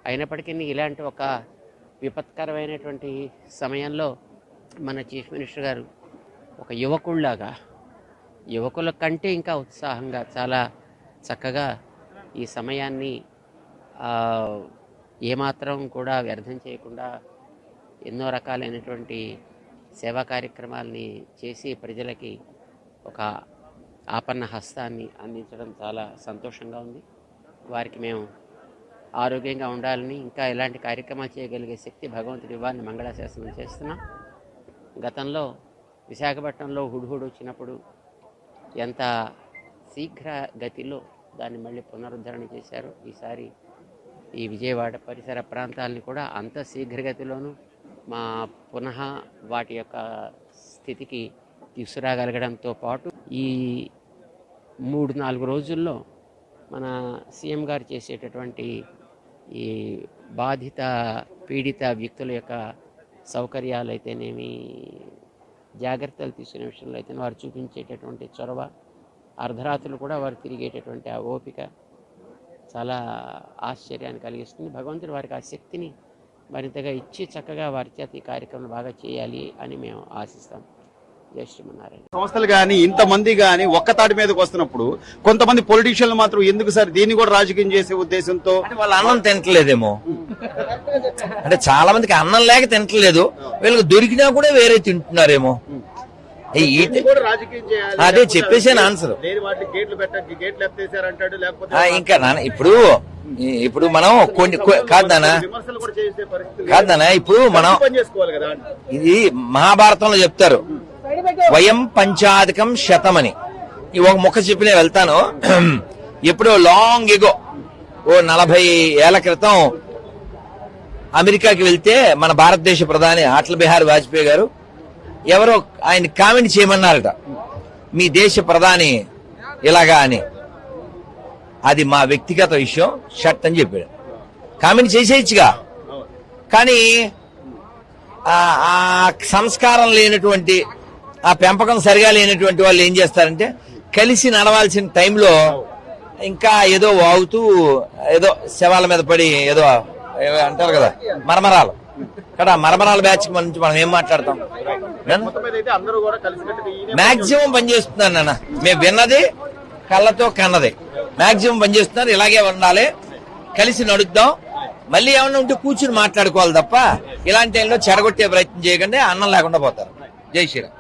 అయినప్పటికీ ఇలాంటి ఒక విపత్కరమైనటువంటి సమయంలో మన చీఫ్ మినిస్టర్ గారు ఒక యువకుల్లాగా, యువకుల కంటే ఇంకా ఉత్సాహంగా చాలా చక్కగా ఈ సమయాన్ని ఏమాత్రం కూడా వ్యర్థం చేయకుండా ఎన్నో రకాలైనటువంటి సేవా కార్యక్రమాలని చేసి ప్రజలకి ఒక ఆపన్న హస్తాన్ని అందించడం చాలా సంతోషంగా ఉంది. వారికి మేము ఆరోగ్యంగా ఉండాలని, ఇంకా ఎలాంటి కార్యక్రమాలు చేయగలిగే శక్తి భగవంతుడి ఇవ్వాలని మంగళాశాసనం చేస్తున్నాం. గతంలో విశాఖపట్నంలో హుడ్హుడ్ వచ్చినప్పుడు ఎంత శీఘ్ర గతిలో దాన్ని మళ్ళీ పునరుద్ధరణ చేశారు. ఈసారి ఈ విజయవాడ పరిసర ప్రాంతాలని కూడా అంత శీఘ్రగతిలోనూ పునః వాటి యొక్క స్థితికి తీసుకురాగలగడంతో పాటు ఈ 3-4 రోజుల్లో మన సీఎం గారు చేసేటటువంటి ఈ బాధిత పీడిత వ్యక్తుల యొక్క సౌకర్యాలు అయితేనేమి, జాగ్రత్తలు తీసుకునే విషయంలో అయితే వారు చూపించేటటువంటి చొరవ, అర్ధరాత్రులు కూడా వారు తిరిగేటటువంటి ఆ ఓపిక చాలా ఆశ్చర్యాన్ని కలిగిస్తుంది. భగవంతుడు వారికి ఆ శక్తిని మరింతగా ఇచ్చి చక్కగా వారి చేత ఈ కార్యక్రమం బాగా చేయాలి అని మేము ఆశిస్తాం. జై శ్రీమన్నారాయణ. సంస్థలు కానీ ఇంతమంది కానీ ఒక్క తాటి మీదకి వస్తున్నప్పుడు కొంతమంది పొలిటీషియన్లు మాత్రం ఎందుకు సార్ దీన్ని కూడా రాజకీయం చేసే ఉద్దేశంతో వాళ్ళ అన్నం తింటలేదేమో, అంటే చాలా మందికి అన్నం లేక తింటలేదు, వీళ్ళకి దొరికినా కూడా వేరే తింటున్నారేమో. అదే చెప్పేసాను ఆన్సర్. ఇంకా ఇప్పుడు మనం కొన్ని కాదనా ఇప్పుడు మనం ఇది మహాభారతంలో చెప్తారు, వయం పంచాధికం శతమని. ఒక ముఖ చెప్పినే వెళ్తాను. ఎప్పుడో లాంగ్ ఎగో 40 ఏళ్ల క్రితం అమెరికాకి వెళ్తే మన భారతదేశ ప్రధాని అటల్ బిహారీ వాజ్పేయి గారు ఎవరో ఆయన కామెంట్ చేయమన్నారట, మీ దేశ ప్రధాని ఇలాగా అని. అది మా వ్యక్తిగత విషయం, షర్ట్ అని చెప్పాడు. కామెంట్ చేసేయచ్చుగా, కానీ ఆ సంస్కారం లేనటువంటి, ఆ పెంపకం సరిగా లేనటువంటి వాళ్ళు ఏం చేస్తారంటే కలిసి నడవాల్సిన టైంలో ఇంకా ఏదో వాగుతూ ఏదో శవాల మీద పడి ఏదో అంటారు కదా మరమరాలు. కదా మరమరాల బ్యాచ్ నుంచి మనం ఏం మాట్లాడతాం? మాక్సిమం పనిచేస్తున్నారు నాన్న, మేము విన్నది కళ్ళతో కన్నది మాక్సిమం పనిచేస్తున్నారు. ఇలాగే ఉండాలి, కలిసి నడుద్దాం. మళ్ళీ ఏమన్నా ఉంటే కూర్చుని మాట్లాడుకోవాలి తప్ప ఇలాంటి టైంలో చెడగొట్టే ప్రయత్నం చేయకండి, అన్నం లేకుండా పోతారు. జై శ్రీరామ్.